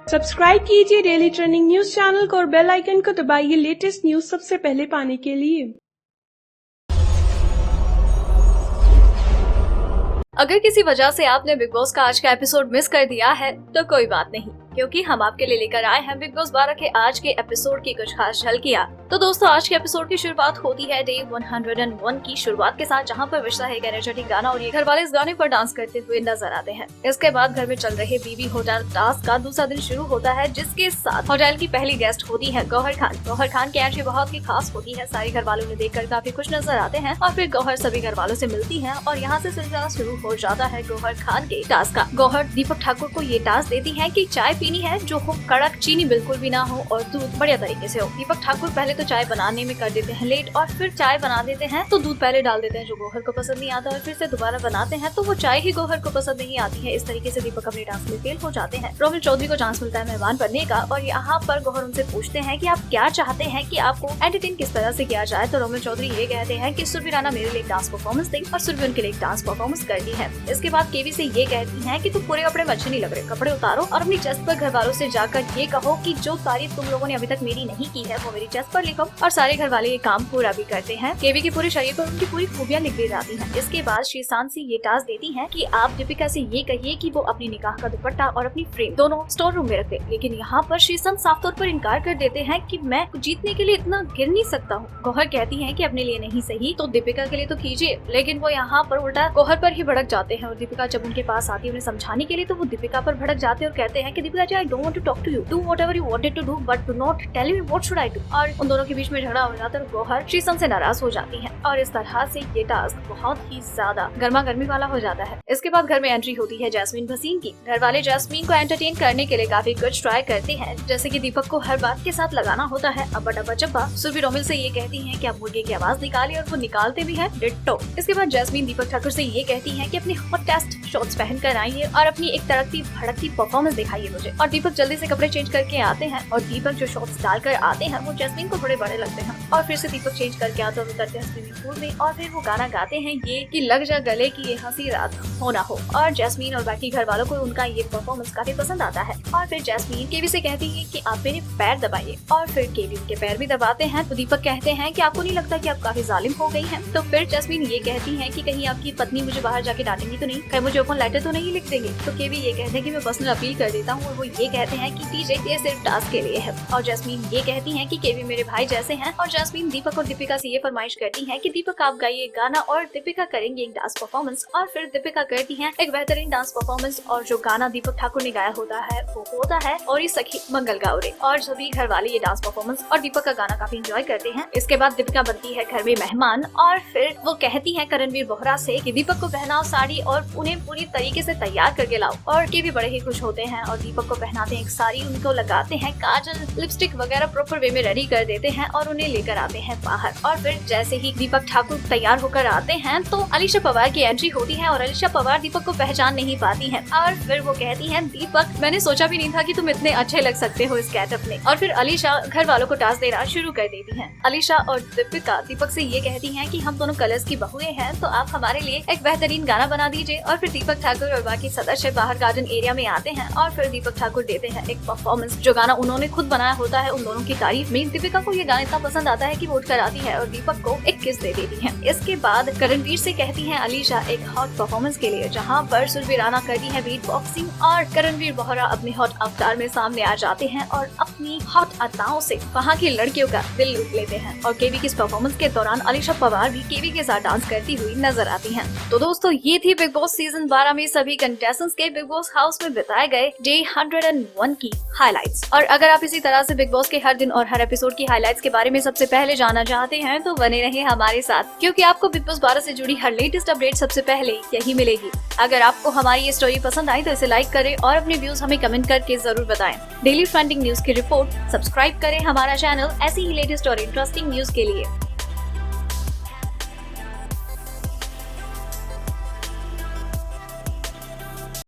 Subscribe कीजिए daily trending news channel को और बेल आइकन को दबाइए लेटेस्ट न्यूज सबसे पहले पाने के लिए। अगर किसी वजह से आपने बिग बॉस का आज का एपिसोड मिस कर दिया है तो कोई बात नहीं, क्योंकि हम आपके लिए लेकर आए हैं बिग बॉस 12 के आज के एपिसोड की कुछ खास झलकियां। तो दोस्तों, आज के एपिसोड की शुरुआत होती है डे 101 की शुरुआत के साथ, जहां पर विश्वा एक एनर्जेटिक गाना और ये घर वाले इस गाने पर डांस करते हुए नजर आते हैं। इसके बाद घर में चल रहे बीबी होटल टास्क का दूसरा दिन शुरू होता है, जिसके साथ होटल की पहली गेस्ट होती है गौहर खान। गौहर खान की एंट्री बहुत ही खास होती है। सारे घर वालों ने देखकर काफी खुश नजर आते हैं और फिर गौहर सभी घर वालों से मिलती है और यहाँ से सिलसिला शुरू हो जाता है गौहर खान के टास्क का। गौहर दीपक ठाकुर को ये टास्क देती है कि चाय पीनी है जो हो कड़क, चीनी बिल्कुल भी ना हो और दूध बढ़िया तरीके से हो। दीपक ठाकुर पहले तो चाय बनाने में कर देते हैं लेट और फिर चाय बना देते हैं तो दूध पहले डाल देते हैं जो गौहर को पसंद नहीं आता, और फिर से दोबारा बनाते हैं तो वो चाय ही गौहर को पसंद नहीं आती है। इस तरीके से दीपक अपने टास्क में फेल हो जाते हैं। रोमिल चौधरी को चांस मिलता है मेहमान बनने का और यहाँ पर गौहर उनसे पूछते हैं कि आप क्या चाहते हैं कि आपको एंटरटेन किस तरह से किया जाए। तो रोमिल चौधरी ये कहते हैं कि सुरभि राणा मेरे लिए डांस परफॉर्मेंस दे और सुरभि उनके लिए डांस परफॉर्मेंस करती है। इसके बाद केवी से ये कहती है कि तुम पूरे कपड़े में अच्छे नहीं लग रहे, कपड़े उतारो और अपनी चेस्ट पर घर वालों से जाकर ये कहो कि जो तारीफ तुम लोगों ने अभी तक मेरी नहीं की है वो मेरी चेस्ट पर लिखो। और सारे घर वाले ये काम पूरा भी करते हैं। केवी के पूरे शरीर पर उनकी पूरी खूबियां लिख दी जाती हैं। इसके बाद श्रीशांत से ये टास्क देती है कि आप दीपिका से ये कहिए कि वो अपनी निकाह का दुपट्टा और अपनी फ्रेम दोनों स्टोर रूम में रखे। लेकिन यहाँ पर श्रीशांत साफ तौर पर इनकार कर देते हैं कि मैं जीतने के लिए इतना गिर नहीं सकता हूँ। गौहर कहती है कि अपने लिए नहीं सही तो दीपिका के लिए तो कीजिए, लेकिन वो यहाँ पर उल्टा गौहर पर ही भड़क जाते हैं। और दीपिका जब उनके पास आती है उन्हें समझाने के लिए तो वो दीपिका पर भड़क जाते हैं और कहते हैं कि Deepika ji, I don't want to talk to you, do whatever you wanted to do but do not tell me what should I do. और उन दोनों के बीच में झगड़ा हो जाता है और गौहर श्रीशांत से नाराज हो जाती है और इस तरह से ये टास्क बहुत ही ज्यादा गर्मा गर्मी वाला हो जाता है। इसके बाद घर में एंट्री होती है जैस्मीन भसीन की। घर वाले जैस्मीन को एंटरटेन करने के लिए काफी कुछ ट्राई करते हैं, जैसे कि दीपक को हर बात के साथ लगाना होता है अब्बा डब्बा चब्बा। सुरभि रोमिल से ये कहती है कि आप मुर्गे की आवाज निकालिए और वो निकालते भी है डिट्टो। इसके बाद जैस्मीन दीपक ठाकुर से ये कहती है कि अपने हॉट टेस्ट शॉर्ट्स पहन कर आइए और अपनी एक तड़कती भड़कती परफॉर्मेंस दिखाइए मुझे। और दीपक जल्दी से कपड़े चेंज करके आते हैं और दीपक जो शॉर्ट्स डालकर आते हैं वो जैस्मीन को बड़े बड़े लगते हैं। और फिर से दीपक चेंज करके आते और उतरते हैं स्विमिंग पूल में और फिर वो गाना गाते हैं ये कि लग जा गले की ये हंसी रात हो ना हो। और जैस्मीन और बाकी घर वालों को उनका ये परफॉर्मेंस काफी पसंद आता है। और फिर जैस्मीन केवी से कहती है कि आप मेरे पैर दबाइए और फिर केवी उनके पैर भी दबाते हैं। तो दीपक कहते हैं कि आपको नहीं लगता कि आप काफी जालिम हो गई हैं। तो फिर जैस्मीन ये कहती है कि कहीं आपकी पत्नी मुझे बाहर जाके डांटेंगी तो नहीं, कहीं मुझे ओपन लेटर तो नहीं लिख देंगे। तो केवी ये कहते हैं कि मैं पर्सनल अपील कर देता हूँ और वो ये कहते हैं कि टीजे ये सिर्फ टास्क के लिए है। और जैस्मीन ये कहती है कि केवी मेरे भाई जैसे हैं। और जैस्मीन दीपक और दीपिका से ये फरमाइश करती है कि दीपक आप गाइए गाना और दीपिका करेंगे एक डांस परफॉर्मेंस। और फिर दीपिका करती है एक बेहतरीन डांस परफॉर्मेंस और जो गाना दीपक ठाकुर ने गाया होता है वो होता है और ये सखी मंगल गावरे। और सभी घर वाले ये डांस परफॉर्मेंस और दीपक का गाना काफी एंजॉय करते हैं। इसके बाद दीपिका बनती है घर में मेहमान और फिर वो कहती है करणवीर बोहरा से कि दीपक को पहनाओ साड़ी और उन्हें पूरी तरीके से तैयार करके लाओ। और के भी बड़े ही खुश होते हैं और दीपक को पहनाते हैं एक साड़ी, उनको लगाते हैं काजल, लिपस्टिक वगैरह प्रॉपर वे में रेडी कर देते हैं और उन्हें लेकर आते हैं बाहर। और फिर जैसे ही दीपक ठाकुर तैयार होकर आते हैं तो अलीशा पवार की एंट्री होती है और अलीशा पवार दीपक को पहचान नहीं पाती हैं। और फिर वो कहती हैं दीपक मैंने सोचा भी नहीं था कि तुम इतने अच्छे लग सकते हो इस गेटअप में। और फिर अलीशा घर वालों को टास्क देना शुरू कर देती हैं। अलीशा और दीपिका दीपक से ये कहती हैं कि हम दोनों कलर्स की बहुएं हैं तो आप हमारे लिए एक बेहतरीन गाना बना दीजिए। और फिर दीपक ठाकुर और बाकी सदस्य बाहर गार्डन एरिया में आते हैं और फिर दीपक ठाकुर देते हैं एक परफॉर्मेंस जो गाना उन्होंने खुद बनाया होता है उन दोनों की तारीफ में। दीपिका को ये गाना इतना पसंद आता है कि वो उठकर आती है और दीपक को एक किस दे देती है। इसके बाद करणवीर से कहती है अलीशा एक हॉट परफॉर्मेंस के लिए, जहाँ पर सुरभि राणा करती है बीट बॉक्सिंग और करणवीर बोहरा अपने हॉट अवतार में सामने आ जाते हैं और अपनी हॉट अदाओं से वहाँ की लड़कियों का दिल लूट लेते हैं। और केवी की इस परफॉर्मेंस के दौरान अलीशा पवार भी केवी के साथ डांस करती हुई नजर आती है। तो दोस्तों, ये थी बिग बॉस सीजन 12 में सभी कंटेस्टेंट्स के बिग बॉस हाउस में बिताए गए डे 101 की हाइलाइट्स। और अगर आप इसी तरह से बिग बॉस के हर दिन और हर एपिसोड की हाइलाइट्स के बारे में सबसे पहले जानना चाहते हैं तो बने रहिए हमारे साथ, क्योंकि आपको बिग बॉस 12 से जुड़ी हर लेटेस्ट अपडेट सबसे पहले यही मिलेगी। अगर आपको हमारी ये स्टोरी पसंद आई तो इसे लाइक करें और अपने व्यूज हमें कमेंट करके जरूर बताएं। डेली ट्रेंडिंग न्यूज की रिपोर्ट सब्सक्राइब करें हमारा चैनल ऐसी ही लेटेस्ट और इंटरेस्टिंग न्यूज के लिए।